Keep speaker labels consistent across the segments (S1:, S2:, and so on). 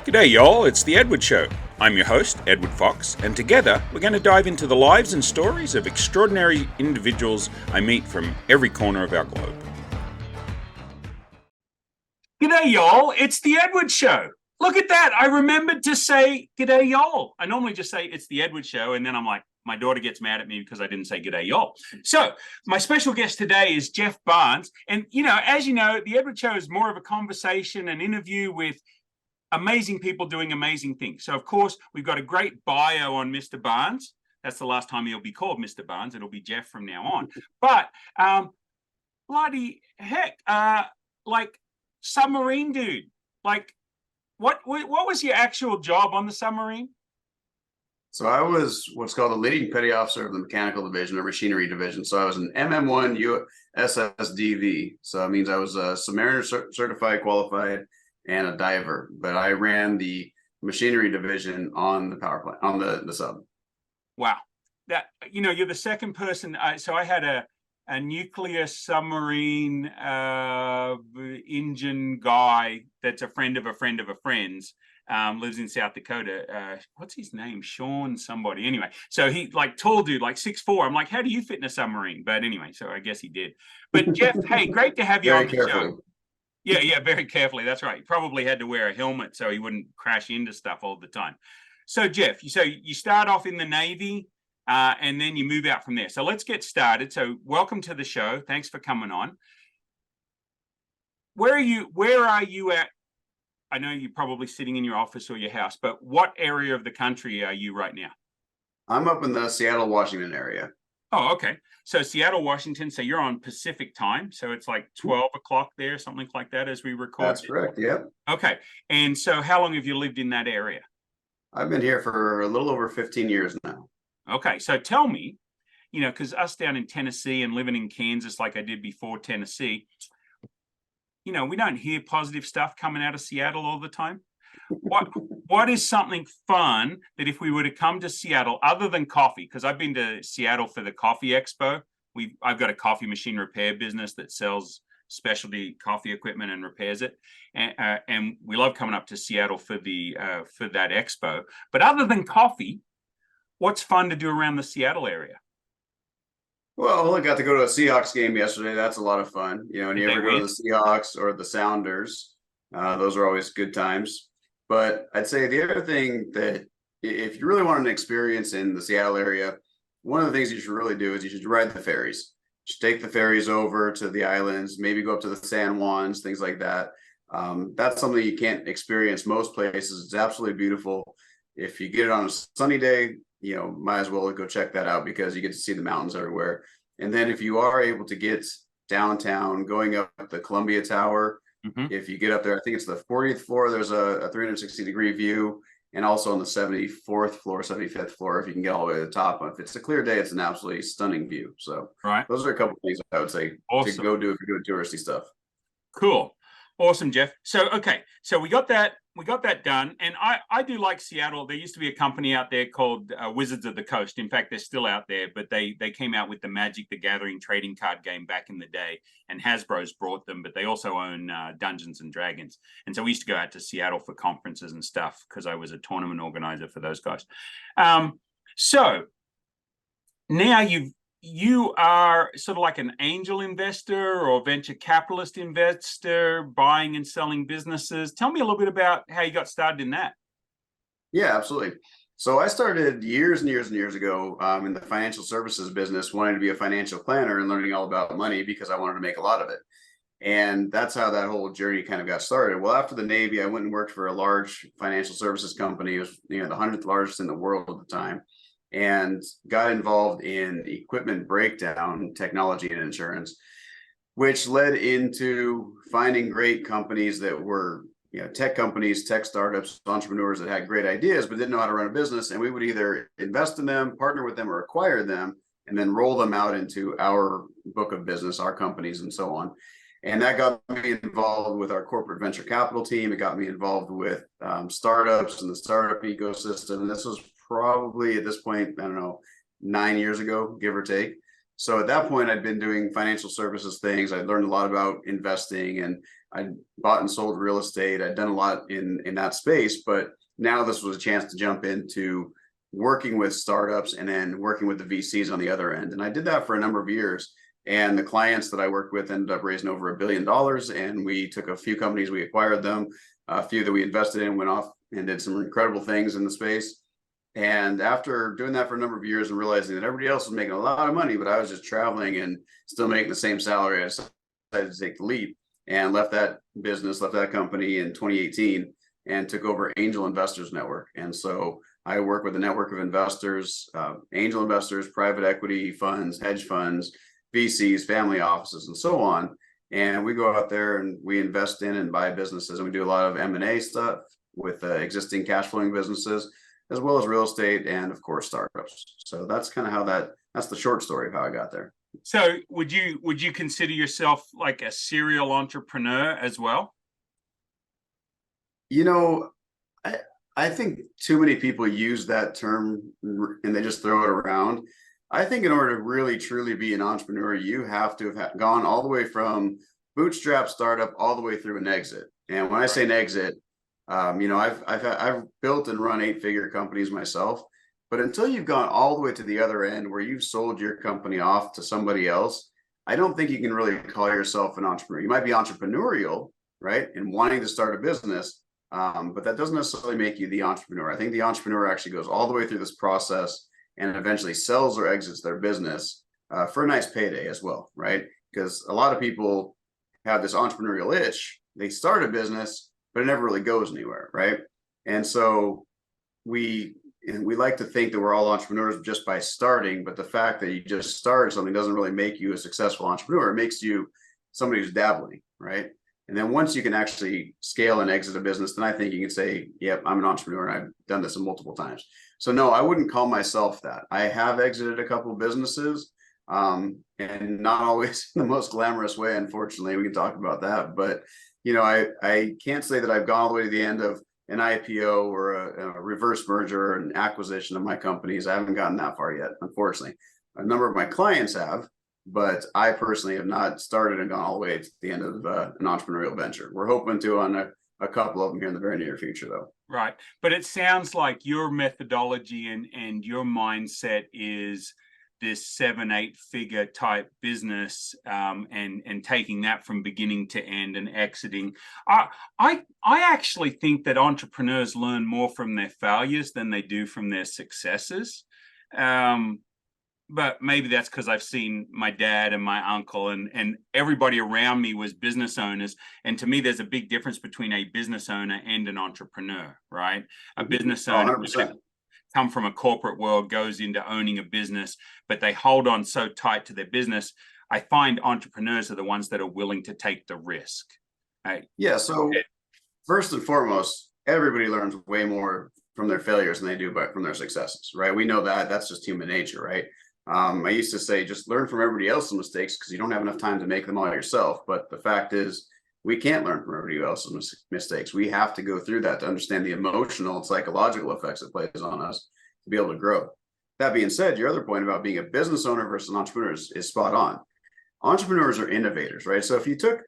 S1: G'day y'all, it's The Edward Show. I'm your host, Edward Fox, and together we're going to dive into the lives and stories of extraordinary individuals I meet from every corner of our globe. G'day y'all, it's The Edward Show. Look at that, I remembered to say g'day y'all. I normally just say it's The Edward Show, and then I'm like, my daughter gets mad at me because I didn't say g'day y'all. So my special guest today is Jeff Barnes. And, as you know, The Edward Show is more of a conversation, an interview with amazing people doing amazing things. So, of course, we've got a great bio on Mr. Barnes. That's the last time he'll be called Mr. Barnes. It'll be Jeff from now on. But bloody heck, like submarine dude, like what was your actual job on the submarine?
S2: So I was what's called the leading petty officer of the mechanical division or machinery division. So I was an MM1 USSDV. So that means I was a submariner certified, qualified, and a diver. But I ran the machinery division on the power plant, on the sub.
S1: Wow. That, you're the second person. So I had a nuclear submarine engine guy that's a friend of a friend of a friend's, lives in South Dakota. What's his name? Sean somebody. Anyway, so he like tall dude, like 6'4". I'm like, how do you fit in a submarine? But anyway, so I guess he did. But Jeff, hey, great to have you on the show. Yeah, very carefully. That's right. He probably had to wear a helmet so he wouldn't crash into stuff all the time. So Jeff, so you start off in the Navy, and then you move out from there. So let's get started. So welcome to the show. Thanks for coming on. Where are you at? I know you're probably sitting in your office or your house, but what area of the country are you right now?
S2: I'm up in the Seattle, Washington area.
S1: Oh, okay. So Seattle, Washington. So you're on Pacific time. So it's like 12 o'clock there, something like that as we record.
S2: That's correct. Yep.
S1: Okay. And so how long have you lived in that area?
S2: I've been here for a little over 15 years now.
S1: Okay. So tell me, because us down in Tennessee and living in Kansas like I did before Tennessee, we don't hear positive stuff coming out of Seattle all the time. What is something fun that if we were to come to Seattle, other than coffee, because I've been to Seattle for the Coffee Expo. I've got a coffee machine repair business that sells specialty coffee equipment and repairs it, and we love coming up to Seattle for that expo. But other than coffee, what's fun to do around the Seattle area?
S2: Well, I got to go to a Seahawks game yesterday. That's a lot of fun. And you ever go to the Seahawks or the Sounders, those are always good times. But I'd say the other thing that if you really want an experience in the Seattle area, one of the things you should really do is you should ride the ferries. You should take the ferries over to the islands, maybe go up to the San Juans, things like that. That's something you can't experience most places. It's absolutely beautiful. If you get it on a sunny day, might as well go check that out because you get to see the mountains everywhere. And then if you are able to get downtown, going up the Columbia Tower, if you get up there, I think it's the 40th floor, there's a 360-degree view. And also on the 74th floor, 75th floor, if you can get all the way to the top. If it's a clear day, it's an absolutely stunning view. So those are a couple of things I would say to go do if you're doing touristy stuff.
S1: Cool. Awesome, Jeff. So, okay. So we got that done. And I do like Seattle. There used to be a company out there called Wizards of the Coast. In fact, they're still out there, but they came out with the Magic the Gathering trading card game back in the day, and Hasbro's brought them, but they also own Dungeons and Dragons. And so we used to go out to Seattle for conferences and stuff because I was a tournament organizer for those guys. So now you are sort of like an angel investor or venture capitalist investor, buying and selling businesses. Tell me a little bit about how you got started in that.
S2: Yeah, absolutely. So I started years and years and years ago in the financial services business, wanting to be a financial planner and learning all about money because I wanted to make a lot of it. And that's how that whole journey kind of got started. Well, after the Navy, I went and worked for a large financial services company. It was the 100th largest in the world at the time, and got involved in equipment breakdown technology and insurance, which led into finding great companies that were tech companies, tech startups, entrepreneurs that had great ideas but didn't know how to run a business. And we would either invest in them, partner with them, or acquire them, and then roll them out into our book of business, our companies, and so on. And that got me involved with our corporate venture capital team. It got me involved with startups and the startup ecosystem. And this was probably at this point, I don't know, 9 years ago, give or take. So at that point, I'd been doing financial services things. I'd learned a lot about investing, and I bought and sold real estate. I'd done a lot in that space, but now this was a chance to jump into working with startups and then working with the VCs on the other end. And I did that for a number of years. And the clients that I worked with ended up raising over $1 billion. And we took a few companies, we acquired them, a few that we invested in, went off and did some incredible things in the space. And after doing that for a number of years and realizing that everybody else was making a lot of money, but I was just traveling and still making the same salary, I decided to take the leap and left that business, left that company in 2018 and took over Angel Investors Network. And so I work with a network of investors, angel investors, private equity funds, hedge funds, VCs, family offices, and so on. And we go out there and we invest in and buy businesses, and we do a lot of M&A stuff with existing cash flowing businesses, as well as real estate and of course startups. So that's kind of how that's the short story of how I got there.
S1: So would you consider yourself like a serial entrepreneur as well?
S2: You know, I think too many people use that term and they just throw it around. I think in order to really truly be an entrepreneur, you have to have gone all the way from bootstrap startup all the way through an exit. And when I say an exit, I've built and run 8-figure companies myself, but until you've gone all the way to the other end where you've sold your company off to somebody else, I don't think you can really call yourself an entrepreneur. You might be entrepreneurial, right, and wanting to start a business, but that doesn't necessarily make you the entrepreneur. I think the entrepreneur actually goes all the way through this process and eventually sells or exits their business for a nice payday as well, right? Because a lot of people have this entrepreneurial itch. They start a business, but it never really goes anywhere, right? And so we like to think that we're all entrepreneurs just by starting, but the fact that you just started something doesn't really make you a successful entrepreneur. It makes you somebody who's dabbling, right? And then once you can actually scale and exit a business, then I think you can say, yep, I'm an entrepreneur and I've done this multiple times. So no, I wouldn't call myself that. I have exited a couple of businesses, and not always in the most glamorous way, unfortunately. We can talk about that. But, I can't say that I've gone all the way to the end of an IPO or a reverse merger or an acquisition of my companies. I haven't gotten that far yet, unfortunately. A number of my clients have, but I personally have not started and gone all the way to the end of an entrepreneurial venture. We're hoping to on a couple of them here in the very near future, though.
S1: Right. But it sounds like your methodology and your mindset is this 7-8 figure type business, and taking that from beginning to end and exiting. I actually think that entrepreneurs learn more from their failures than they do from their successes. But maybe that's because I've seen my dad and my uncle and everybody around me was business owners. And to me, there's a big difference between a business owner and an entrepreneur, right? A business owner
S2: 100%.
S1: Come from a corporate world, goes into owning a business, but they hold on so tight to their business. I find entrepreneurs are the ones that are willing to take the risk.
S2: Yeah. So first and foremost, everybody learns way more from their failures than they do from their successes, right? We know that that's just human nature, right? I used to say, just learn from everybody else's mistakes because you don't have enough time to make them all yourself. But the fact is, we can't learn from everybody else's mistakes. We have to go through that to understand the emotional and psychological effects it plays on us to be able to grow. That being said, your other point about being a business owner versus an entrepreneur is spot on. Entrepreneurs are innovators, right? So if you took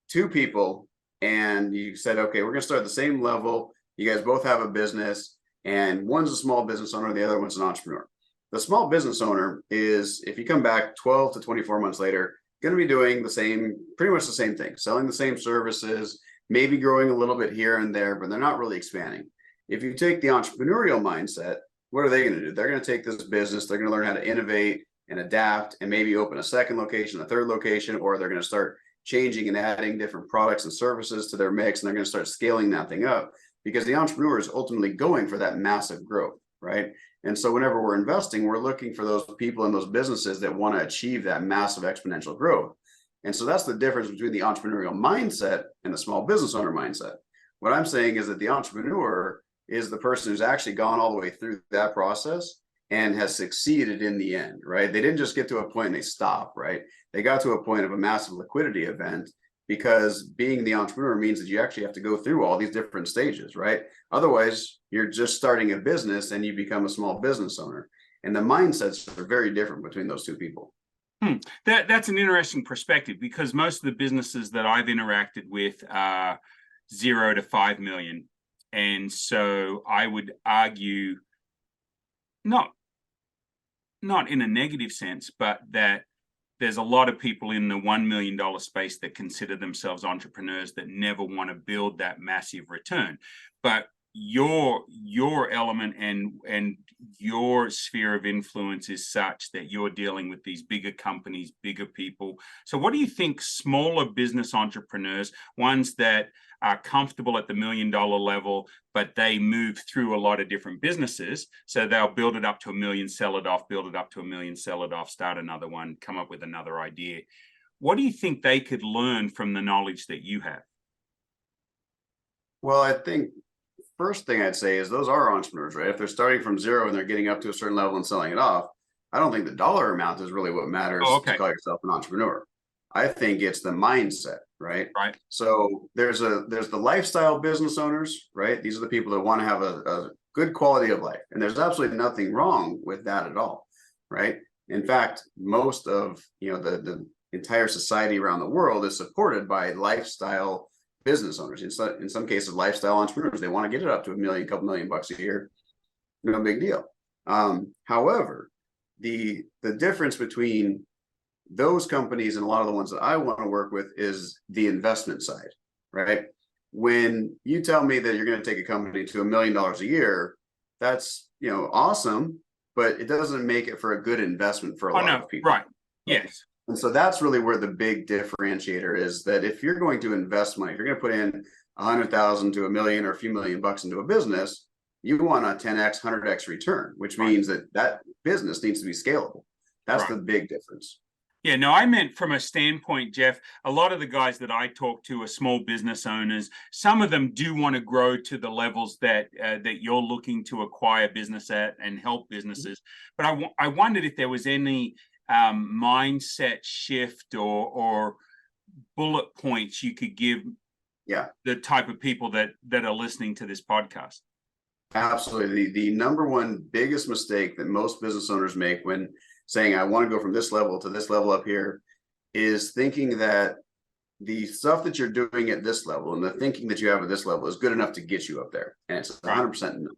S2: two people and you said, okay, we're going to start at the same level. You guys both have a business and one's a small business owner, the other one's an entrepreneur. The small business owner is, if you come back 12 to 24 months later, going to be doing pretty much the same thing, selling the same services, maybe growing a little bit here and there, but they're not really expanding. If you take the entrepreneurial mindset, what are they going to do? They're going to take this business, they're going to learn how to innovate and adapt and maybe open a second location, a third location, or they're going to start changing and adding different products and services to their mix, and they're going to start scaling that thing up because the entrepreneur is ultimately going for that massive growth, right? And so whenever we're investing, we're looking for those people in those businesses that want to achieve that massive exponential growth. And so that's the difference between the entrepreneurial mindset and the small business owner mindset. What I'm saying is that the entrepreneur is the person who's actually gone all the way through that process and has succeeded in the end, right? They didn't just get to a point and they stop, right? They got to a point of a massive liquidity event, because being the entrepreneur means that you actually have to go through all these different stages, right? Otherwise, you're just starting a business and you become a small business owner. And the mindsets are very different between those two people.
S1: That's an interesting perspective, because most of the businesses that I've interacted with are 0 to 5 million. And so I would argue, not in a negative sense, but that there's a lot of people in the $1 million space that consider themselves entrepreneurs that never want to build that massive return. But your element and your sphere of influence is such that you're dealing with these bigger companies, bigger people. So what do you think smaller business entrepreneurs, ones that are comfortable at the $1 million level, but they move through a lot of different businesses, so they'll build it up to 1 million, sell it off, build it up to 1 million, sell it off, start another one, come up with another idea. What do you think they could learn from the knowledge that you have?
S2: Well, I think first thing I'd say is those are entrepreneurs, right? If they're starting from zero and they're getting up to a certain level and selling it off, I don't think the dollar amount is really what matters to call yourself an entrepreneur. I think it's the mindset, right?
S1: Right.
S2: So there's the lifestyle business owners, right? These are the people that want to have a good quality of life. And there's absolutely nothing wrong with that at all, right? In fact, most of the entire society around the world is supported by lifestyle business owners. In some cases, lifestyle entrepreneurs. They want to get it up to $1 million, couple million bucks a year. No big deal. However, the difference between those companies and a lot of the ones that I want to work with is the investment side, right? When you tell me that you're going to take a company to $1 million a year, that's awesome, but it doesn't make it for a good investment for a lot of people.
S1: Right. Yes.
S2: And so that's really where the big differentiator is, that if you're going to invest money, if you're going to put in 100,000 to $1 million or a few million bucks into a business, you want a 10x, 100x return, which means that business needs to be scalable. That's the big difference.
S1: Yeah, no, I meant from a standpoint, Jeff, a lot of the guys that I talk to are small business owners. Some of them do want to grow to the levels that you're looking to acquire business at and help businesses. But I wondered if there was any mindset shift or bullet points you could give the type of people that are listening to this podcast.
S2: Absolutely. The number one biggest mistake that most business owners make when saying, I want to go from this level to this level up here, is thinking that the stuff that you're doing at this level and the thinking that you have at this level is good enough to get you up there. And it's 100% not.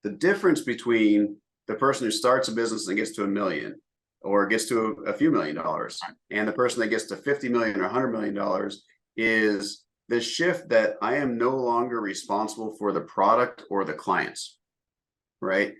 S2: The difference between the person who starts a business and gets to $1 million or gets to a few $1 million and the person that gets to 50 million or $100 million is the shift that I am no longer responsible for the product or the clients, right?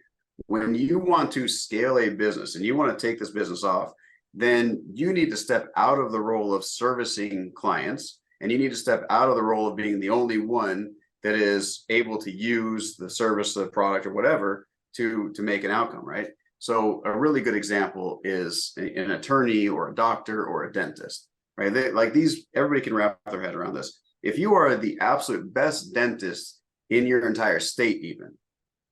S2: When you want to scale a business and you want to take this business off, then you need to step out of the role of servicing clients, and you need to step out of the role of being the only one that is able to use the service, the product, or whatever to make an outcome, right? So a really good example is an attorney or a doctor or a dentist, right? Everybody can wrap their head around this. If you are the absolute best dentist in your entire state, even,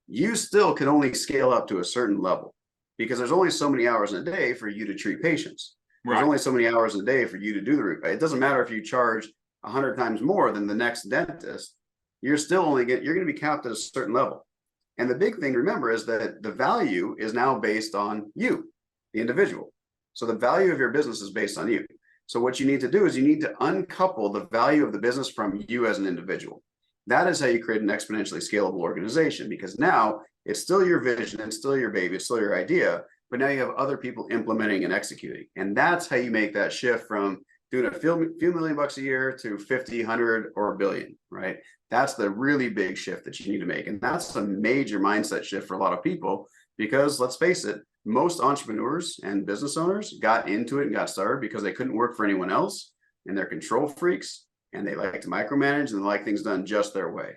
S2: you still can only scale up to a certain level because there's only so many hours in a day for you to treat patients. There's only so many hours in a day for you to do the root. It doesn't matter if you charge 100 times more than the next dentist, you're going to be capped at a certain level. And the big thing to remember is that the value is now based on you, the individual. So the value of your business is based on you. So what you need to do is you need to uncouple the value of the business from you as an individual. That is how you create an exponentially scalable organization, because now it's still your vision, it's still your baby, it's still your idea, but now you have other people implementing and executing. And that's how you make that shift from doing a few million bucks a year to 50, 100, or a billion, right? That's the really big shift that you need to make. And that's a major mindset shift for a lot of people, because let's face it, most entrepreneurs and business owners got into it and got started because they couldn't work for anyone else, and they're control freaks. And they like to micromanage and they like things done just their way.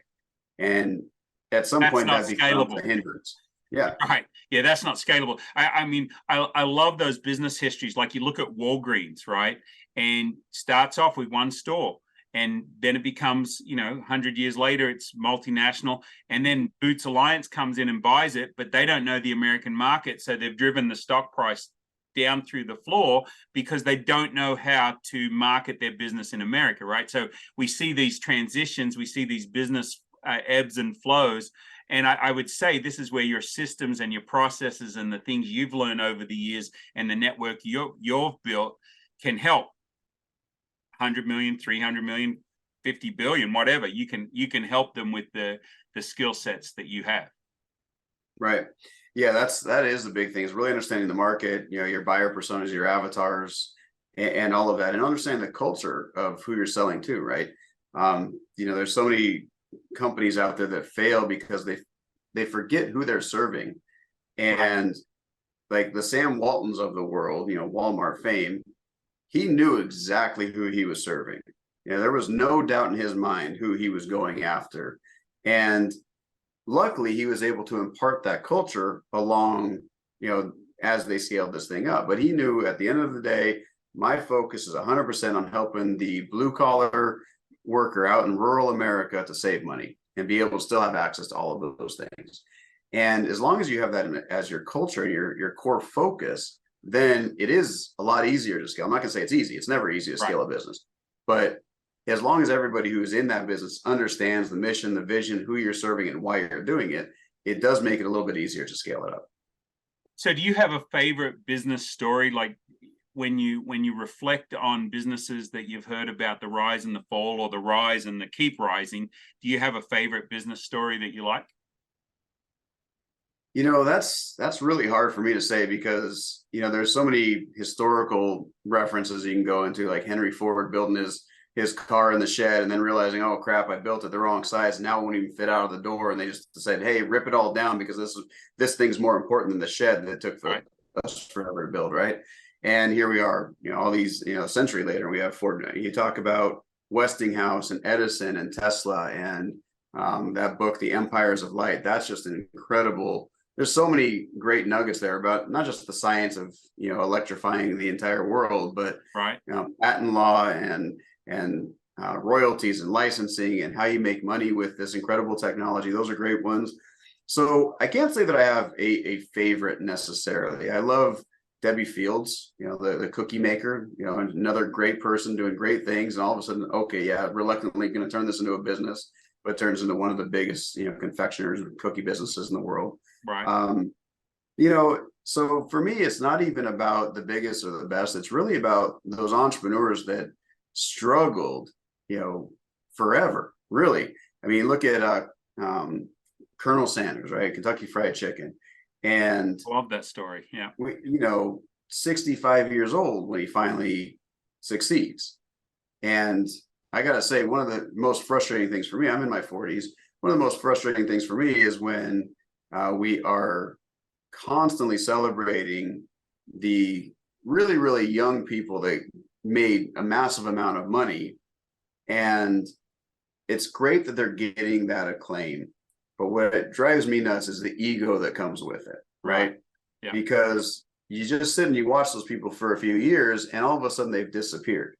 S2: And at some point that becomes a hindrance. Yeah.
S1: Right. Yeah, that's not scalable. I mean, I love those business histories. Like you look at Walgreens, right? And starts off with one store. And then it becomes, 100 years later, it's multinational. And then Boots Alliance comes in and buys it, but they don't know the American market. So they've driven the stock price down through the floor because they don't know how to market their business in America, right? So we see these transitions, we see these business ebbs and flows. And I would say this is where your systems and your processes and the things you've learned over the years and the network you've built can help 100 million, 300 million, 50 billion, whatever. You can help them with the skill sets that you have.
S2: Right. Yeah, that is the big thing, is really understanding the market, your buyer personas, your avatars, and all of that, and understanding the culture of who you're selling to, right? There's so many companies out there that fail because they forget who they're serving. And like the Sam Waltons of the world, Walmart fame, he knew exactly who he was serving. There was no doubt in his mind who he was going after. And luckily he was able to impart that culture along, as they scaled this thing up. But he knew at the end of the day, my focus is 100% on helping the blue collar worker out in rural America to save money and be able to still have access to all of those things. And as long as you have that as your culture and your core focus, then it is a lot easier to scale. I'm not going to say it's easy. It's never easy to scale a business. But as long as everybody who is in that business understands the mission, the vision, who you're serving, and why you're doing it, it does make it a little bit easier to scale it up.
S1: So do you have a favorite business story? Like when you reflect on businesses that you've heard about, the rise and the fall, or the rise and the keep rising, do you have a favorite business story that you like?
S2: That's really hard for me to say, because there's so many historical references you can go into, like Henry Ford building his car in the shed and then realizing, oh crap, I built it the wrong size, and now it won't even fit out of the door, and they just said, hey, rip it all down because this thing's more important than the shed that took us forever to build, right? And here we are, all these, a century later, we have Ford. You talk about Westinghouse and Edison and Tesla and that book, The Empires of Light. That's just an incredible. There's so many great nuggets there about not just the science of electrifying the entire world, but patent law and royalties and licensing and how you make money with this incredible technology. Those are great ones. So I can't say that I have a favorite necessarily. I love Debbie Fields, the cookie maker, another great person doing great things. And all of a sudden, okay, yeah, reluctantly going to turn this into a business, but turns into one of the biggest, confectioners and cookie businesses in the world.
S1: Right.
S2: So for me, it's not even about the biggest or the best. It's really about those entrepreneurs that struggled, forever, really. I mean, look at Colonel Sanders, right? Kentucky Fried Chicken. And
S1: I love that story. Yeah.
S2: 65 years old when he finally succeeds. And I got to say, one of the most frustrating things for me, I'm in my 40s. One of the most frustrating things for me is when we are constantly celebrating the really, really young people that made a massive amount of money. And it's great that they're getting that acclaim. But what it drives me nuts is the ego that comes with it, right?
S1: Yeah.
S2: Because you just sit and you watch those people for a few years, and all of a sudden they've disappeared.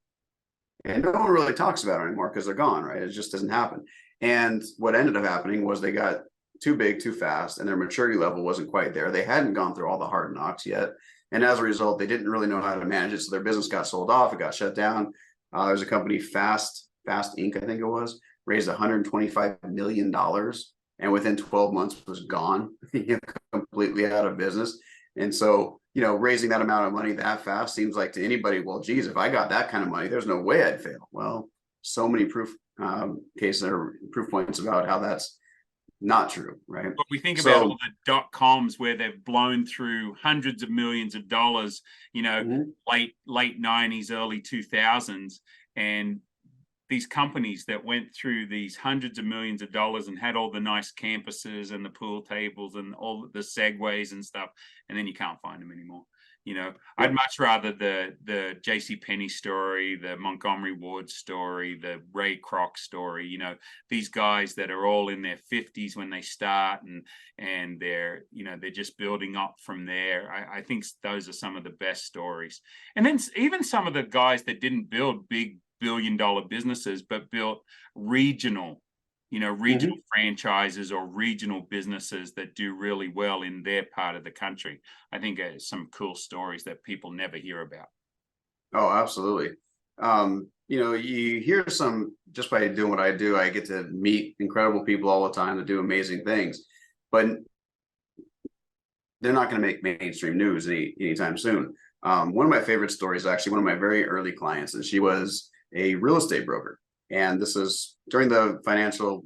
S2: And no one really talks about it anymore because they're gone, right? It just doesn't happen. And what ended up happening was they got too big, too fast, and their maturity level wasn't quite there. They hadn't gone through all the hard knocks yet. And as a result, they didn't really know how to manage it. So their business got sold off. It got shut down. There's a company, Fast Inc., I think it was, raised $125 million. And within 12 months was gone, completely out of business. And so, raising that amount of money that fast seems like to anybody, well, geez, if I got that kind of money, there's no way I'd fail. Well, so many proof cases or proof points about how that's not true, right?
S1: But we think about all the dot-coms where they've blown through hundreds of millions of dollars, late 90s, early 2000s. And these companies that went through these hundreds of millions of dollars and had all the nice campuses and the pool tables and all the segways and stuff, and then you can't find them anymore. I'd much rather the JCPenney story, the Montgomery Ward story, the Ray Kroc story, these guys that are all in their 50s when they start and they're just building up from there. I think those are some of the best stories. And then even some of the guys that didn't build big billion-dollar businesses, but built regional franchises or regional businesses that do really well in their part of the country. I think some cool stories that people never hear about.
S2: Oh, absolutely. you hear some, just by doing what I do, I get to meet incredible people all the time that do amazing things, but they're not going to make mainstream news anytime soon. One of my favorite stories is actually one of my very early clients, and she was a real estate broker. And this is during the financial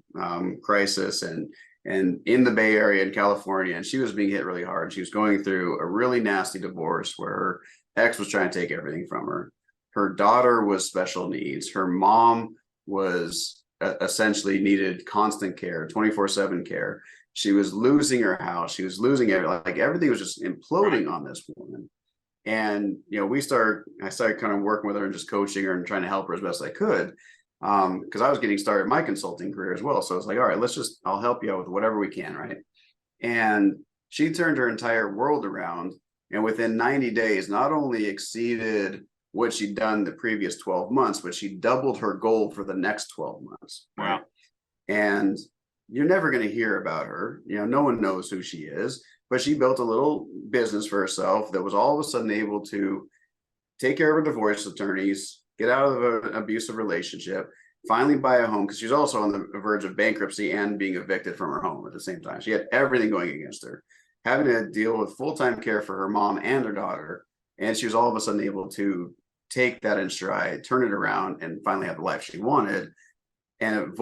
S2: crisis and in the Bay Area in California. And she was being hit really hard. She was going through a really nasty divorce where her ex was trying to take everything from her. Her daughter was special needs. Her mom was essentially needed constant care, 24/7 care. She was losing her house. She was losing everything was just imploding on this woman. And I started kind of working with her and just coaching her and trying to help her as best I could, because I was getting started in my consulting career as well. So it's like, all right, I'll help you out with whatever we can, right? And she turned her entire world around, and within 90 days, not only exceeded what she'd done the previous 12 months, but she doubled her goal for the next 12 months.
S1: Wow.
S2: Right? And you're never going to hear about her. No one knows who she is, but she built a little business for herself that was all of a sudden able to take care of her divorce attorneys, get out of an abusive relationship, finally buy a home, because she's also on the verge of bankruptcy and being evicted from her home at the same time. She had everything going against her, having to deal with full-time care for her mom and her daughter. And she was all of a sudden able to take that in stride, turn it around, and finally have the life she wanted, and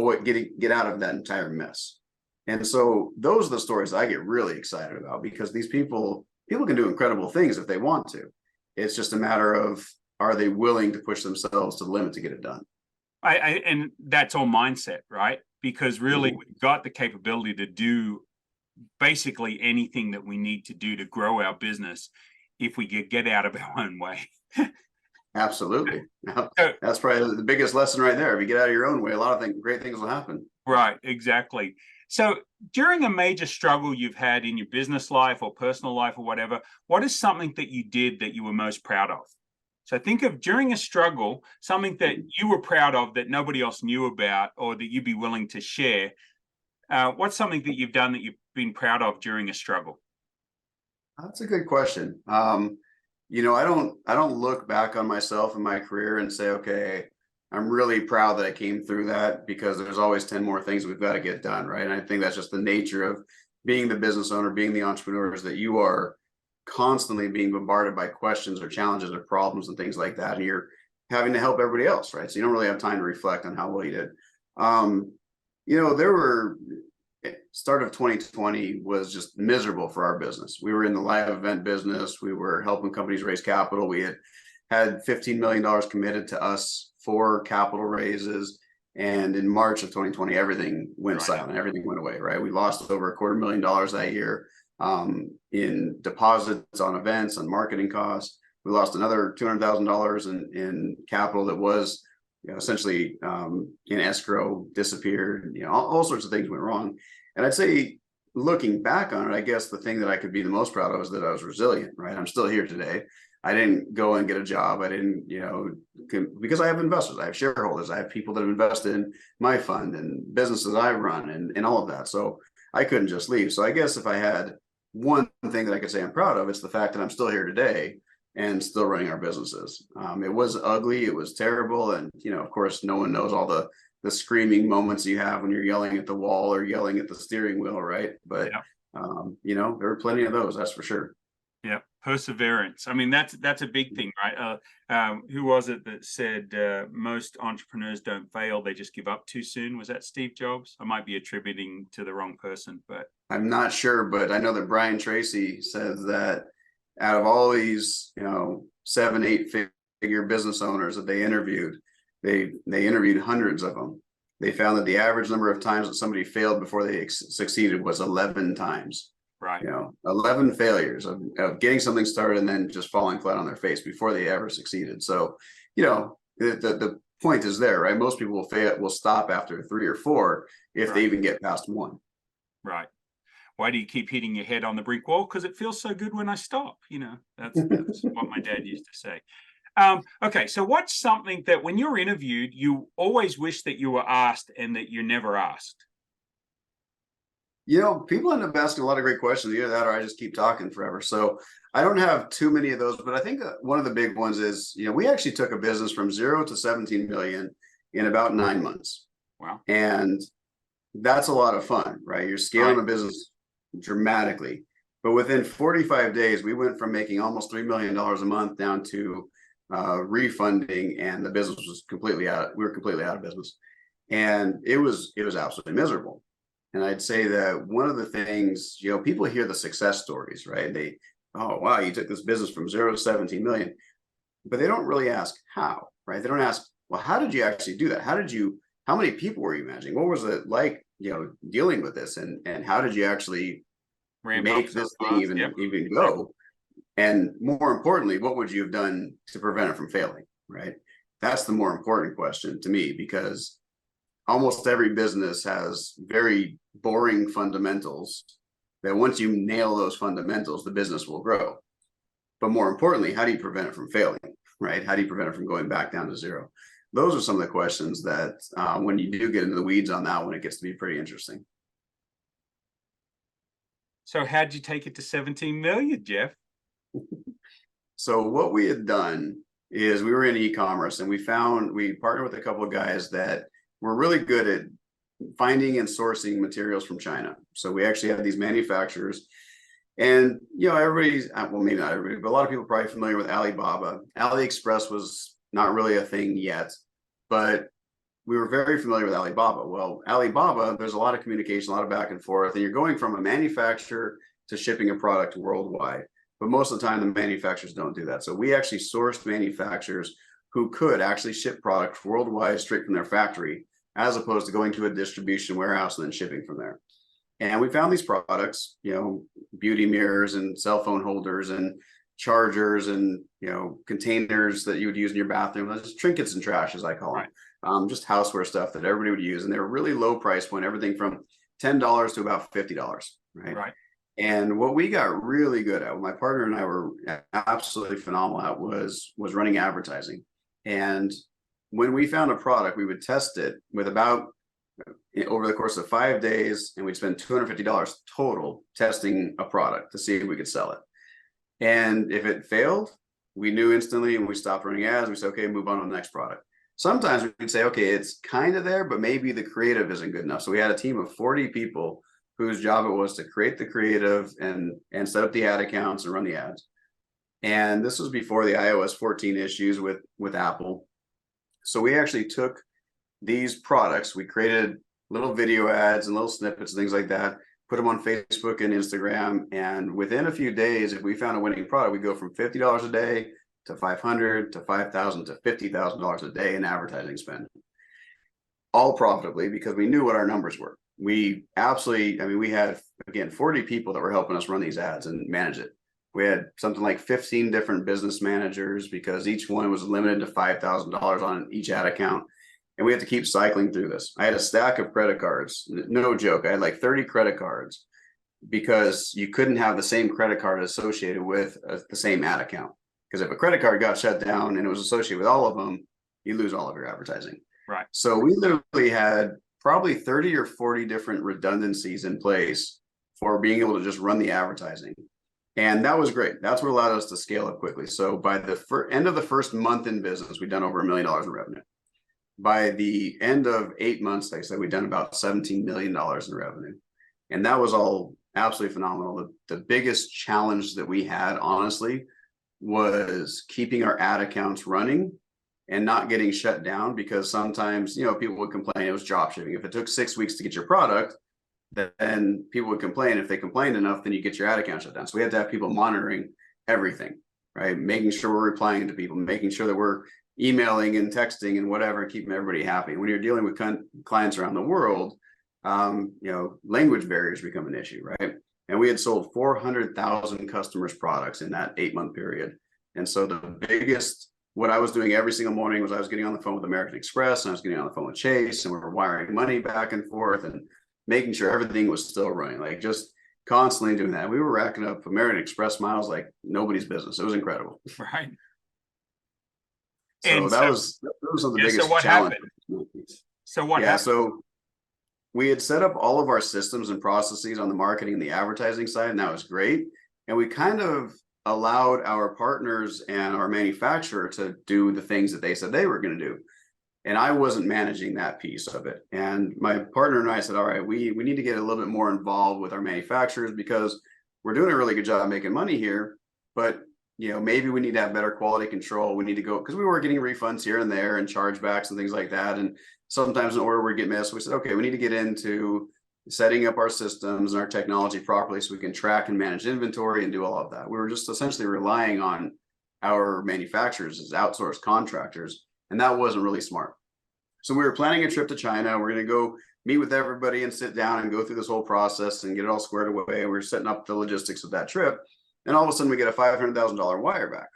S2: get out of that entire mess. And so those are the stories I get really excited about, because these people can do incredible things if they want to. It's just a matter of, are they willing to push themselves to the limit to get it done?
S1: And that's all mindset, right? Because really, we've got the capability to do basically anything that we need to do to grow our business if we get out of our own way.
S2: Absolutely. That's probably the biggest lesson right there. If you get out of your own way, a lot of great things will happen.
S1: Right, exactly. So during a major struggle you've had in your business life or personal life or whatever, what is something that you did that you were most proud of? So think of, during a struggle, something that you were proud of that nobody else knew about, or that you'd be willing to share. What's something that you've done that you've been proud of during a struggle?
S2: That's a good question. I don't look back on myself and my career and say, okay, I'm really proud that I came through that, because there's always 10 more things we've got to get done, right? And I think that's just the nature of being the business owner, being the entrepreneur, is that you are constantly being bombarded by questions or challenges or problems and things like that, and you're having to help everybody else, right? So you don't really have time to reflect on how well you did. There were start of 2020 was just miserable for our business. We were in the live event business. We were helping companies raise capital. We had $15 million committed to us for capital raises. And in March of 2020, everything went silent. Everything went away, right? We lost over $250,000 that year in deposits on events, on marketing costs. We lost another $200,000 in capital that was essentially in escrow, disappeared. All sorts of things went wrong. And I'd say, looking back on it, I guess the thing that I could be the most proud of is that I was resilient, right? I'm still here today. I didn't go and get a job. I didn't, because I have investors, I have shareholders, I have people that have invested in my fund and businesses I run and all of that. So I couldn't just leave. So I guess if I had one thing that I could say I'm proud of, it's the fact that I'm still here today and still running our businesses. It was ugly. It was terrible. And, of course, no one knows all the screaming moments you have when you're yelling at the wall or yelling at the steering wheel, right? But, there were plenty of those, that's for sure.
S1: Yeah, perseverance. I mean, that's a big thing, right? Who was it that said most entrepreneurs don't fail, they just give up too soon? Was that Steve Jobs? I might be attributing to the wrong person, but
S2: I'm not sure. But I know that Brian Tracy says that out of all these, 7-8 figure business owners that they interviewed, they interviewed hundreds of them. They found that the average number of times that somebody failed before they succeeded was 11 times.
S1: Right.
S2: 11 failures of getting something started and then just falling flat on their face before they ever succeeded. So, the point is there, right? Most people will stop after 3 or 4 if they even get past 1.
S1: Right. Why do you keep hitting your head on the brick wall? Because it feels so good when I stop. That's what my dad used to say. Okay, so what's something that when you're interviewed, you always wish that you were asked and that you're never asked?
S2: People end up asking a lot of great questions. Either that or I just keep talking forever. So I don't have too many of those, but I think one of the big ones is, we actually took a business from 0 to 17 million in about 9 months.
S1: Wow.
S2: And that's a lot of fun, right? You're scaling a business dramatically. But within 45 days, we went from making almost $3 million a month down to refunding, and the business was we were completely out of business. And it was absolutely miserable. And I'd say that one of the things, people hear the success stories, right? Oh, wow, you took this business from 0 to 17 million, but they don't really ask how, right? They don't ask, well, how did you actually do that? How many people were you managing? What was it like, dealing with this? And how did you actually make this thing even go? And more importantly, what would you have done to prevent it from failing, right? That's the more important question to me, because almost every business has very boring fundamentals that once you nail those fundamentals, the business will grow. But more importantly, how do you prevent it from failing, right? How do you prevent it from going back down to zero? Those are some of the questions that when you do get into the weeds on that one, it gets to be pretty interesting.
S1: So how'd you take it to 17 million, Jeff?
S2: So what we had done is we were in e-commerce, and we partnered with a couple of guys that were really good at finding and sourcing materials from China. So we actually have these manufacturers, and everybody's, well, maybe not everybody, but a lot of people are probably familiar with Alibaba. AliExpress was not really a thing yet, but we were very familiar with Alibaba. Well, Alibaba, there's a lot of communication, a lot of back and forth, and you're going from a manufacturer to shipping a product worldwide. But most of the time, the manufacturers don't do that. So we actually sourced manufacturers who could actually ship product worldwide straight from their factory, as opposed to going to a distribution warehouse and then shipping from there. And we found these products, beauty mirrors and cell phone holders and chargers and, containers that you would use in your bathroom, just trinkets and trash, as I call them, just houseware stuff that everybody would use. And they were really low price point, everything from $10 to about $50, right?
S1: Right.
S2: And what we got really good at, what my partner and I were absolutely phenomenal at, was running advertising. And when we found a product, we would test it with about, over the course of 5 days, and we'd spend $250 total testing a product to see if we could sell it. And if it failed, we knew instantly, and we stopped running ads. We said, okay, move on to the next product. Sometimes we'd say, okay, it's kind of there, but maybe the creative isn't good enough. So we had a team of 40 people whose job it was to create the creative and set up the ad accounts and run the ads. And this was before the iOS 14 issues with Apple. So we actually took these products, we created little video ads and little snippets and things like that, put them on Facebook and Instagram. And within a few days, if we found a winning product, we go from $50 a day to $500 to $5,000 to $50,000 a day in advertising spend, all profitably, because we knew what our numbers were. We absolutely, we had, again, 40 people that were helping us run these ads and manage it. We had something like 15 different business managers, because each one was limited to $5,000 on each ad account. And we had to keep cycling through this. I had a stack of credit cards, no joke. I had like 30 credit cards, because you couldn't have the same credit card associated with the same ad account. Because if a credit card got shut down and it was associated with all of them, you lose all of your advertising.
S1: Right.
S2: So we literally had probably 30 or 40 different redundancies in place for being able to just run the advertising. And that was great. That's what allowed us to scale up quickly. So by the end of the first month in business, we'd done over $1 million in revenue. By the end of 8 months, like I said, we'd done about $17 million in revenue. And that was all absolutely phenomenal. The biggest challenge that we had, honestly, was keeping our ad accounts running and not getting shut down, because sometimes, people would complain it was drop shipping. If it took 6 weeks to get your product, then people would complain. If they complained enough, then you get your ad account shut down. So we had to have people monitoring everything, right? Making sure we're replying to people, making sure that we're emailing and texting and whatever, keeping everybody happy. When you're dealing with clients around the world, language barriers become an issue, right? And we had sold 400,000 customers products in that 8-month period. And so what I was doing every single morning was I was getting on the phone with American Express, and I was getting on the phone with Chase, and we were wiring money back and forth and making sure everything was still running, like just constantly doing that. We were racking up American Express miles like nobody's business. It was incredible.
S1: Right.
S2: So that was some of the biggest challenges.
S1: So what happened?
S2: we had set up all of our systems and processes on the marketing and the advertising side, and that was great. And we kind of allowed our partners and our manufacturer to do the things that they said they were going to do. And I wasn't managing that piece of it. And my partner and I said, all right, we need to get a little bit more involved with our manufacturers, because we're doing a really good job making money here, but maybe we need to have better quality control. We need to go, because we were getting refunds here and there and chargebacks and things like that. And sometimes an order would get missed. We said, okay, we need to get into setting up our systems and our technology properly so we can track and manage inventory and do all of that. We were just essentially relying on our manufacturers as outsourced contractors, and that wasn't really smart. So we were planning a trip to China. We're going to go meet with everybody and sit down and go through this whole process and get it all squared away. And we're setting up the logistics of that trip. And all of a sudden we get a $500,000 wire back.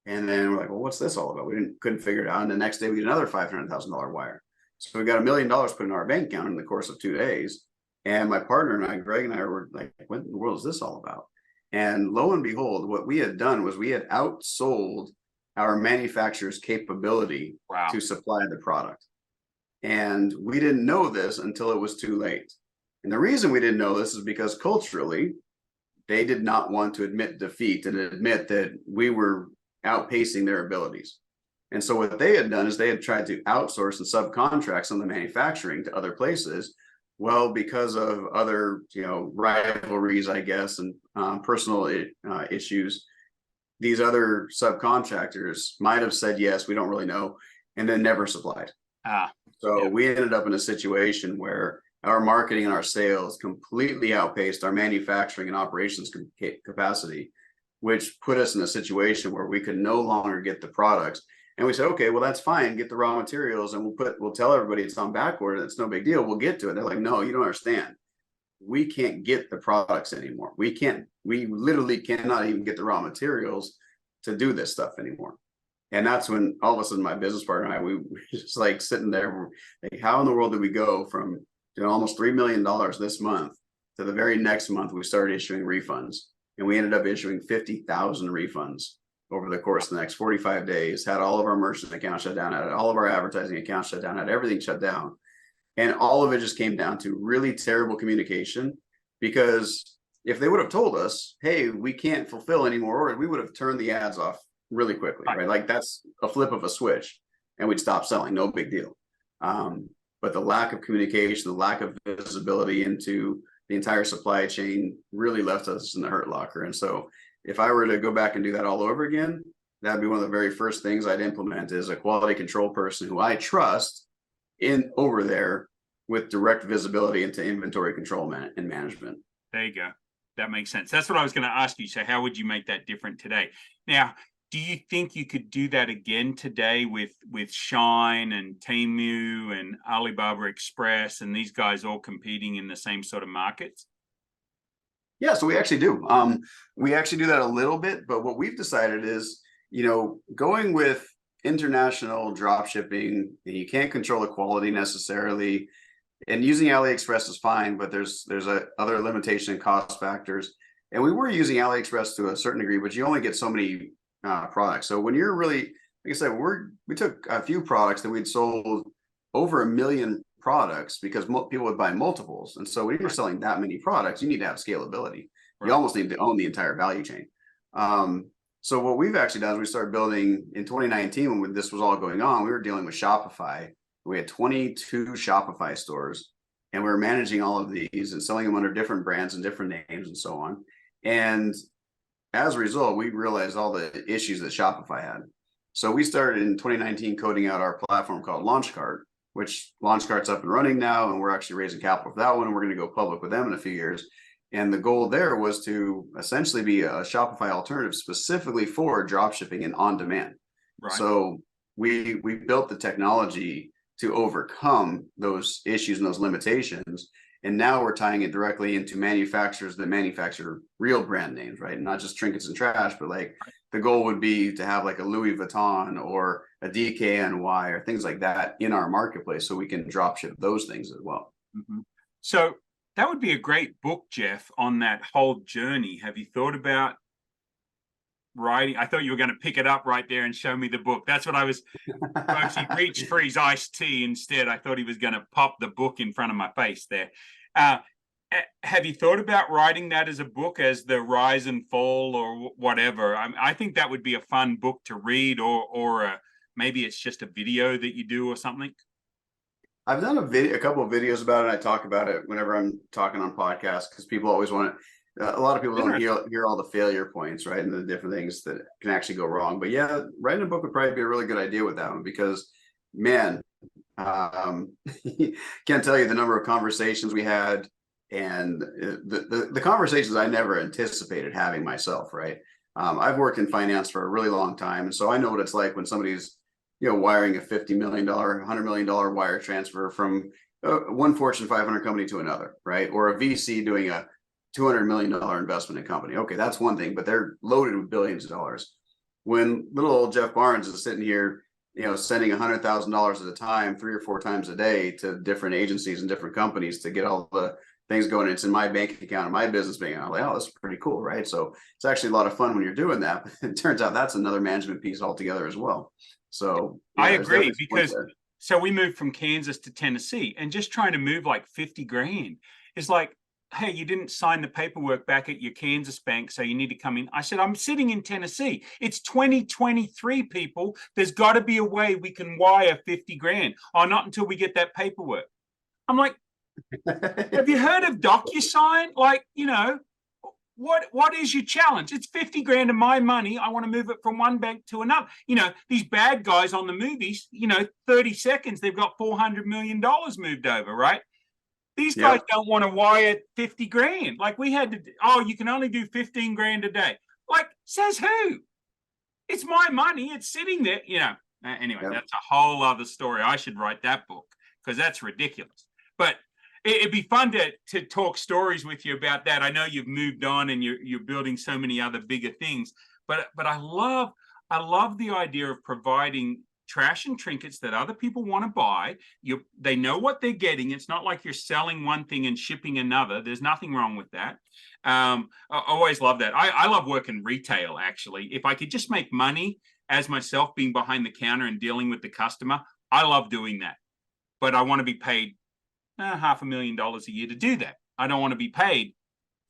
S2: And then we're like, well, what's this all about? We couldn't figure it out. And the next day we get another $500,000 wire. So we got $1 million put in our bank account in the course of 2 days. And my partner and I, Greg and I, were like, what in the world is this all about? And lo and behold, what we had done was we had outsold our manufacturer's capability to supply the product. And we didn't know this until it was too late. And the reason we didn't know this is because culturally, they did not want to admit defeat and admit that we were outpacing their abilities. And so what they had done is they had tried to outsource and subcontract some of the manufacturing to other places. Well, because of other, rivalries, I guess, and personal issues, these other subcontractors might have said, yes, we don't really know, and then never supplied. So we ended up in a situation where our marketing and our sales completely outpaced our manufacturing and operations capacity, which put us in a situation where we could no longer get the products. And we said, okay, well, that's fine. Get the raw materials and we'll tell everybody it's on back order. It's no big deal. We'll get to it. They're like, no, you don't understand. We can't get the products anymore. We literally cannot even get the raw materials to do this stuff anymore. And that's when all of a sudden my business partner and I, we were just like sitting there, like, how in the world did we go from doing almost $3 million this month to the very next month we started issuing refunds? And we ended up issuing 50,000 refunds over the course of the next 45 days, had all of our merchant accounts shut down, had all of our advertising accounts shut down, had everything shut down. And all of it just came down to really terrible communication, because if they would have told us, hey, we can't fulfill any more orders, we would have turned the ads off really quickly, right? Like that's a flip of a switch and we'd stop selling, no big deal. But the lack of communication, the lack of visibility into the entire supply chain really left us in the hurt locker. And so if I were to go back and do that all over again, that'd be one of the very first things I'd implement, is a quality control person who I trust in over there with direct visibility into inventory control and management.
S1: There you go. That makes sense. That's what I was going to ask you. So how would you make that different today? Now, do you think you could do that again today with Shine and Temu and Alibaba Express and these guys all competing in the same sort of markets?
S2: Yeah, so we actually do. We actually do that a little bit, but what we've decided is, going with international drop shipping, you can't control the quality necessarily, and using AliExpress is fine, but there's other limitation and cost factors. And we were using AliExpress to a certain degree, but you only get so many products. So when you're really, like I said, we took a few products that we'd sold over 1 million products because people would buy multiples. And so when you're selling that many products, you need to have scalability. Right. You almost need to own the entire value chain. So what we've actually done is we started building in 2019 when this was all going on. We were dealing with Shopify. We had 22 Shopify stores, and we were managing all of these and selling them under different brands and different names and so on. And as a result, we realized all the issues that Shopify had. So we started in 2019 coding out our platform called LaunchCart, which LaunchCart's up and running now, and we're actually raising capital for that one, and we're going to go public with them in a few years. And the goal there was to essentially be a Shopify alternative specifically for dropshipping and on demand. Right. So we built the technology to overcome those issues and those limitations. And now we're tying it directly into manufacturers that manufacture real brand names, right? Not just trinkets and trash, but like the goal would be to have like a Louis Vuitton or a DKNY or things like that in our marketplace, so we can drop ship those things as well.
S1: Mm-hmm. So that would be a great book, Jeff, on that whole journey. Have you thought about writing. I thought you were going to pick it up right there and show me the book. That's what I was. Folks, he reached for his iced tea instead. I thought he was going to pop the book in front of my face there. Have you thought about writing that as a book, as the rise and fall or whatever? I think that would be a fun book to read, or maybe it's just a video that you do or something.
S2: I've done a couple of videos about it. And I talk about it whenever I'm talking on podcasts, because people always want to. A lot of people don't hear all the failure points, right, and the different things that can actually go wrong. But yeah, writing a book would probably be a really good idea with that one, because, man, can't tell you the number of conversations we had, and the conversations I never anticipated having myself, right? I've worked in finance for a really long time, and so I know what it's like when somebody's, wiring a $50 million, $100 million wire transfer from one Fortune 500 company to another, right? Or a VC doing a $200 million investment in a company. Okay, that's one thing, but they're loaded with billions of dollars. When little old Jeff Barnes is sitting here, sending $100,000 at a time, 3 or 4 times a day to different agencies and different companies to get all the things going. It's in my bank account and my business bank account. I'm like, oh, that's pretty cool, right? So it's actually a lot of fun when you're doing that. It turns out that's another management piece altogether as well. So
S1: I agree, because so we moved from Kansas to Tennessee, and just trying to move like 50 grand is like, hey, you didn't sign the paperwork back at your Kansas bank, so you need to come in. I said, I'm sitting in Tennessee. It's 2023, people. There's got to be a way we can wire 50 grand. Oh, not until we get that paperwork. I'm like, have you heard of DocuSign? Like, what is your challenge? It's 50 grand of my money. I want to move it from one bank to another. These bad guys on the movies, 30 seconds, they've got $400 million moved over, right? These guys don't want to wire 50 grand. Like, we had to, you can only do 15 grand a day. Like, says who? It's my money. It's sitting there, Anyway, that's a whole other story. I should write that book, because that's ridiculous. But it'd be fun to talk stories with you about that. I know you've moved on and you're building so many other bigger things, but I love the idea of providing trash and trinkets that other people want to buy. They know what they're getting. It's not like you're selling one thing and shipping another. There's nothing wrong with that. I always love that. I love working retail, actually. If I could just make money as myself, being behind the counter and dealing with the customer, I love doing that. But I want to be paid $500,000 a year to do that. I don't want to be paid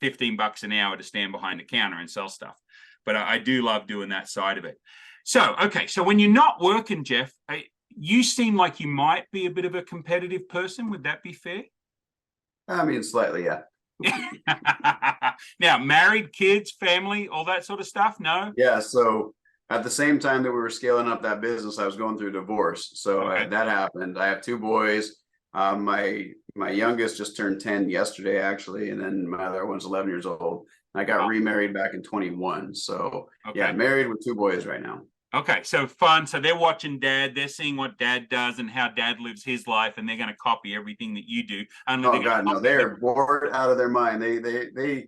S1: $15 an hour to stand behind the counter and sell stuff. But I do love doing that side of it. So, okay. So when you're not working, Jeff, you seem like you might be a bit of a competitive person. Would that be fair?
S2: I mean, slightly, yeah.
S1: Now, married, kids, family, all that sort of stuff? No?
S2: Yeah. So at the same time that we were scaling up that business, I was going through a divorce. So that happened. I have 2 boys. My youngest just turned 10 yesterday, actually, and then my other one's 11 years old. I got remarried back in 21. So married with 2 boys right now.
S1: Okay, so fun. So they're watching Dad. They're seeing what Dad does and how Dad lives his life, and they're going to copy everything that you do.
S2: Oh God, no! They're bored out of their mind. They.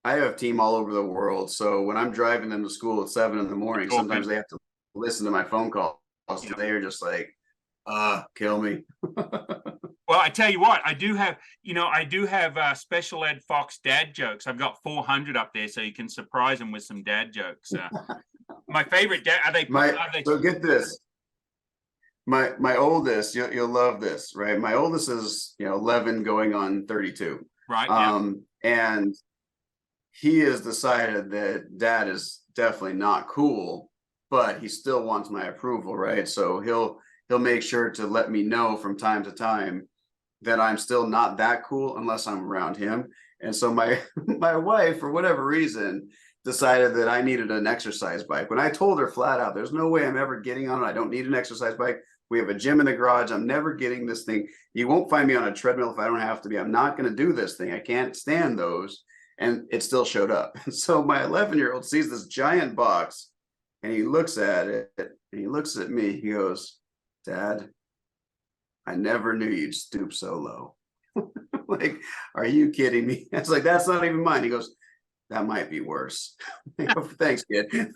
S2: I have a team all over the world. So when I'm driving them to school at 7 in the morning, sometimes they have to listen to my phone calls. So they are just like, kill me.
S1: Well, I tell you what, I do have special ed Fox dad jokes. I've got 400 up there, so you can surprise them with some dad jokes. My favorite dad.
S2: So get this. My oldest, you'll love this, right? My oldest is 11 going on 32.
S1: Right.
S2: And he has decided that Dad is definitely not cool, but he still wants my approval, right? So he'll make sure to let me know from time to time that I'm still not that cool unless I'm around him. And so my wife, for whatever reason, decided that I needed an exercise bike. When I told her flat out, there's no way I'm ever getting on it. I don't need an exercise bike. We have a gym in the garage. I'm never getting this thing. You won't find me on a treadmill if I don't have to be. I'm not going to do this thing. I can't stand those. And it still showed up. And so my 11-year-old sees this giant box and he looks at it and he looks at me. He goes, Dad, I never knew you'd stoop so low. Like, are you kidding me? I was like, that's not even mine. He goes, that might be worse. Thanks, kid.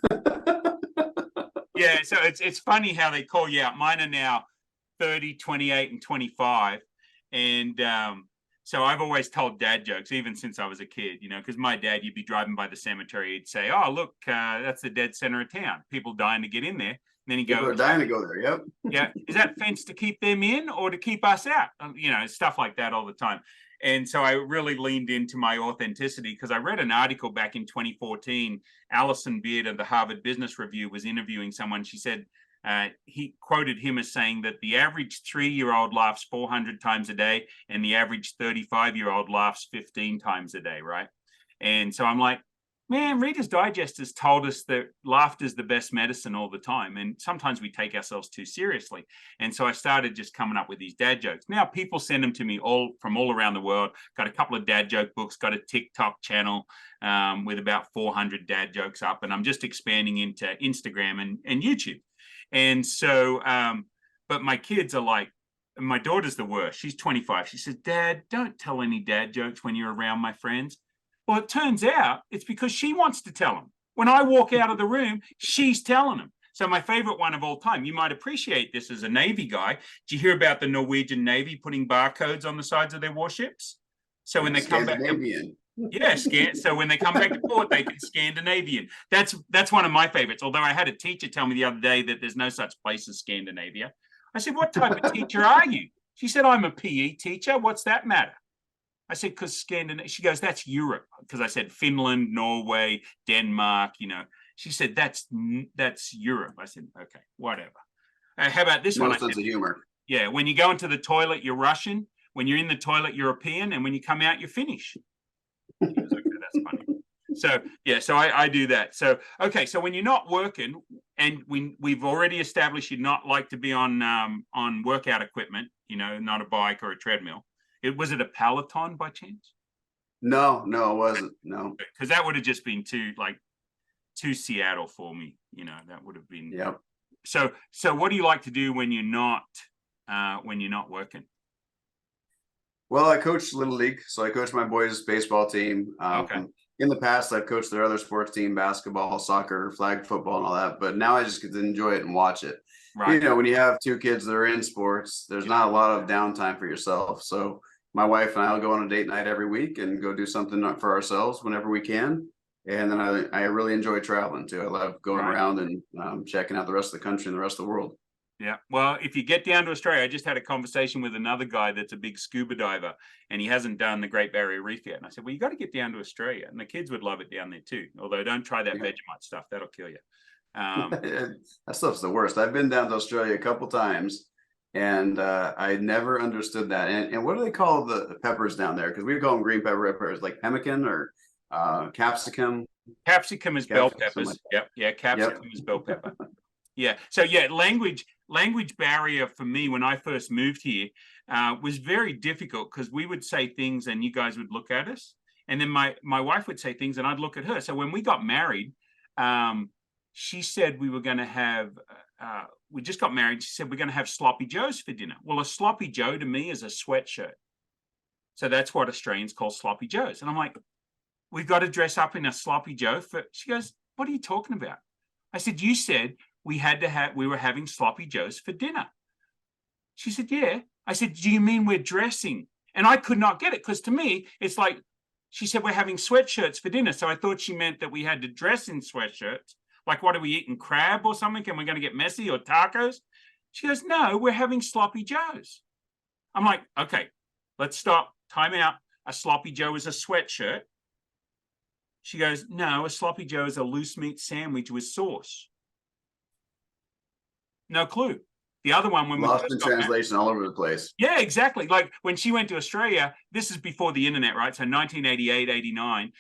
S1: Yeah, so it's funny how they call you out. Mine are now 30, 28, and 25. And So I've always told dad jokes, even since I was a kid, you know, because my dad, you'd be driving by the cemetery, he'd say, oh, look, that's the dead center of town. People dying to get in there. And then he'd
S2: People
S1: go,
S2: are dying to go there. Yep.
S1: yeah, is that fence to keep them in or to keep us out? You know, stuff like that all the time. And so I really leaned into my authenticity because I read an article back in 2014. Alison Beard of the Harvard Business Review was interviewing someone. She said, he quoted him as saying that the average 3-year-old laughs 400 times a day and the average 35-year-old laughs 15 times a day, right? And so I'm like, man, Reader's Digest has told us that laughter is the best medicine all the time. And sometimes we take ourselves too seriously. And so I started just coming up with these dad jokes. Now people send them to me from all around the world. Got a couple of dad joke books, got a TikTok channel with about 400 dad jokes up. And I'm just expanding into Instagram and YouTube. And so, but my kids are like, my daughter's the worst. She's 25. She says, Dad, don't tell any dad jokes when you're around my friends. Well, it turns out it's because she wants to tell them. When I walk out of the room, she's telling them. So my favorite one of all time, you might appreciate this as a Navy guy. Did you hear about the Norwegian Navy putting barcodes on the sides of their warships? So when they come back, yeah, so when they come back to port, they can Scandinavian. That's one of my favorites. Although I had a teacher tell me the other day that there's no such place as Scandinavia. I said, what type of teacher are you? She said, I'm a PE teacher. What's that matter? I said, because Scandinavia. She goes, that's Europe. Because I said Finland, Norway, Denmark, you know. She said, that's Europe. I said, okay, whatever. How about this one?
S2: No sense of humor.
S1: Yeah, when you go into the toilet, you're Russian. When you're in the toilet, European. And when you come out, you're Finnish. Okay, that's funny. So yeah, so I do that. So okay, so when you're not working, and we've already established you'd not like to be on workout equipment, you know, not a bike or a treadmill. Was it a Peloton by chance?
S2: No, it wasn't. No,
S1: because that would have just been too Seattle for me. You know, that would have been.
S2: Yep.
S1: So what do you like to do when you're not working?
S2: Well, I coach Little League, so I coach my boys' baseball team.
S1: Okay.
S2: In the past, I've coached their other sports team, basketball, soccer, flag football, and all that. But now I just get to enjoy it and watch it. Right. You know, when you have two kids that are in sports, there's not a lot of downtime for yourself. So my wife and I will go on a date night every week and go do something for ourselves whenever we can. And then I really enjoy traveling too. I love going around and checking out the rest of the country and the rest of the world.
S1: Yeah. Well, if you get down to Australia, I just had a conversation with another guy that's a big scuba diver and he hasn't done the Great Barrier Reef yet. And I said, well, you got to get down to Australia. And the kids would love it down there too. Although don't try that Vegemite stuff. That'll kill you.
S2: That stuff's the worst. I've been down to Australia a couple times and I never understood that. And what do they call the peppers down there? Because we call them green peppers, like pemmican or capsicum.
S1: Capsicum is bell peppers. Like yep. Yeah. Capsicum is bell pepper. Yeah. So yeah, language barrier for me when I first moved here was very difficult because we would say things and you guys would look at us. And then my wife would say things and I'd look at her. So when we got married, she said we were going to have, we just got married. She said, we're going to have sloppy joes for dinner. Well, a sloppy joe to me is a sweatshirt. So that's what Australians call sloppy joes. And I'm like, we've got to dress up in a sloppy joe. She goes, what are you talking about? I said, you said we were having sloppy joes for dinner. She said, yeah. I said, do you mean we're dressing? And I could not get it because to me, it's like, she said, we're having sweatshirts for dinner. So I thought she meant that we had to dress in sweatshirts. Like, what are we eating, crab or something? And we're going to get messy or tacos? She goes, no, we're having sloppy joes. I'm like, okay, let's stop, time out. A sloppy joe is a sweatshirt. She goes, no, a sloppy joe is a loose meat sandwich with sauce. No clue. The other one, when
S2: lost in translation all over the place.
S1: Yeah, exactly. Like when she went to Australia, this is before the internet, right? So 1988, 89,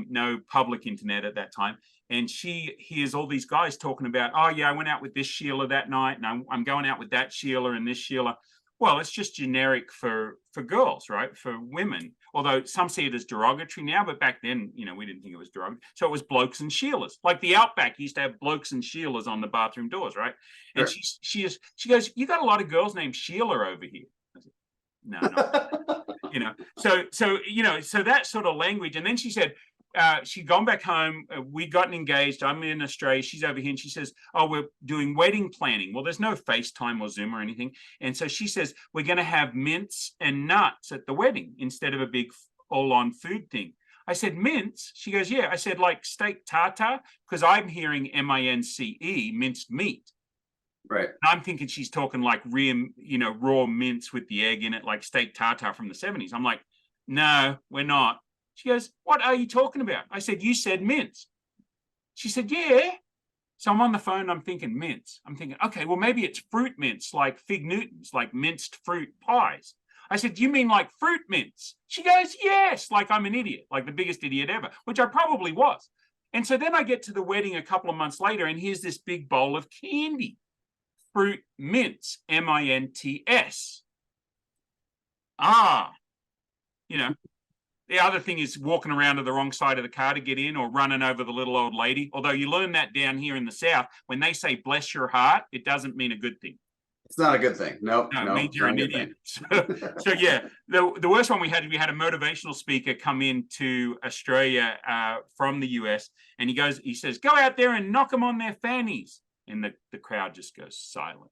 S1: no public internet at that time. And she hears all these guys talking about, oh yeah, I went out with this Sheila that night and I'm going out with that Sheila and this Sheila. Well, it's just generic for girls, right? For women, although some see it as derogatory now, but back then, you know, we didn't think it was derogatory. So it was blokes and Sheilas. Like the Outback used to have blokes and Sheilas on the bathroom doors, right? And she goes, you got a lot of girls named Sheila over here. I said, no. You know, so you know, so that sort of language. And then she said, she'd gone back home. We'd gotten engaged. I'm in Australia. She's over here, and she says, "Oh, we're doing wedding planning." Well, there's no FaceTime or Zoom or anything, and so she says we're going to have mince and nuts at the wedding instead of a big all-on food thing. I said, mince? She goes, yeah. I said, like steak tartare, because I'm hearing M-I-N-C-E, minced meat.
S2: Right.
S1: And I'm thinking she's talking like raw mince with the egg in it, like steak tartare from the 70s. I'm like, no, we're not. She goes, what are you talking about? I said, you said mince. She said, yeah. So I'm on the phone, I'm thinking mince. I'm thinking, okay, well, maybe it's fruit mince, like Fig Newtons, like minced fruit pies. I said, do you mean like fruit mince? She goes, yes, like I'm an idiot, like the biggest idiot ever, which I probably was. And so then I get to the wedding a couple of months later, and here's this big bowl of candy. Fruit mints, M-I-N-T-S. The other thing is walking around to the wrong side of the car to get in, or running over the little old lady. Although you learn that down here in the South, when they say bless your heart, it doesn't mean a good thing.
S2: It's not a good thing. No,
S1: it means you're an idiot. So yeah, the worst one we had a motivational speaker come into Australia from the US, and he says, go out there and knock them on their fannies. And the crowd just goes silent.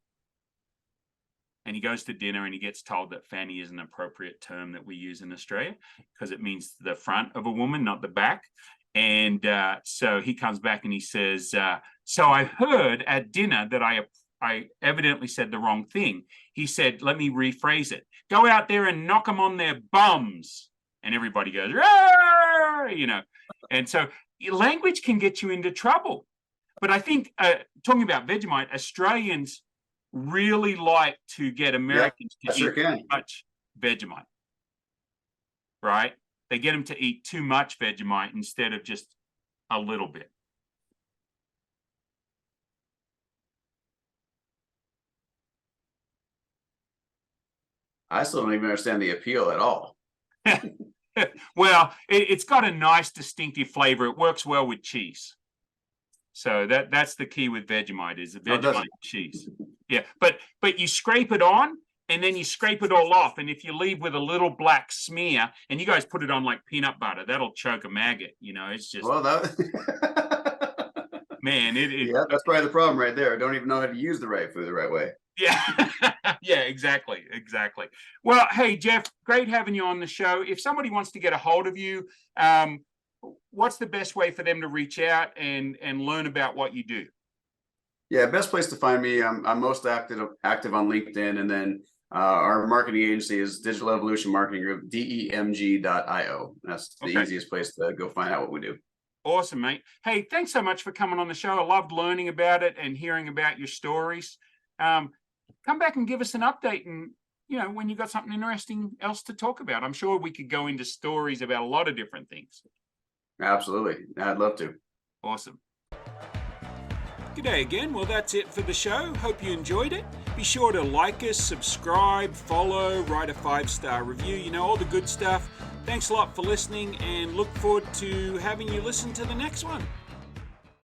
S1: And he goes to dinner and he gets told that fanny is an appropriate term that we use in Australia because it means the front of a woman, not the back. And so he comes back and he says, so I heard at dinner that I evidently said the wrong thing. He said, let me rephrase it. Go out there and knock them on their bums. And everybody goes, And so language can get you into trouble. But I think, talking about Vegemite, Australians really like to get Americans to eat too much Vegemite, right? They get them to eat too much Vegemite instead of just a little bit.
S2: I still don't even understand the appeal at all.
S1: Well, it's got a nice distinctive flavor. It works well with cheese. So that's the key with Vegemite, is the Vegemite cheese. Yeah, but you scrape it on and then you scrape it all off. And if you leave with a little black smear, and you guys put it on like peanut butter, that'll choke a maggot. It's just man,
S2: that's probably the problem right there. I don't even know how to use the right food the right way.
S1: Yeah, yeah, exactly. Well, hey, Jeff, great having you on the show. If somebody wants to get a hold of you, what's the best way for them to reach out and learn about what you do?
S2: Yeah, best place to find me. I'm most active on LinkedIn, and then our marketing agency is Digital Evolution Marketing Group, DEMG.io. That's the easiest place to go find out what we do.
S1: Awesome, mate. Hey, thanks so much for coming on the show. I loved learning about it and hearing about your stories. Come back and give us an update, and when you got something interesting else to talk about. I'm sure we could go into stories about a lot of different things.
S2: Absolutely. I'd love to.
S1: Awesome. G'day again. Well, that's it for the show. Hope you enjoyed it. Be sure to like us, subscribe, follow, write a 5-star review, all the good stuff. Thanks a lot for listening, and look forward to having you listen to the next one.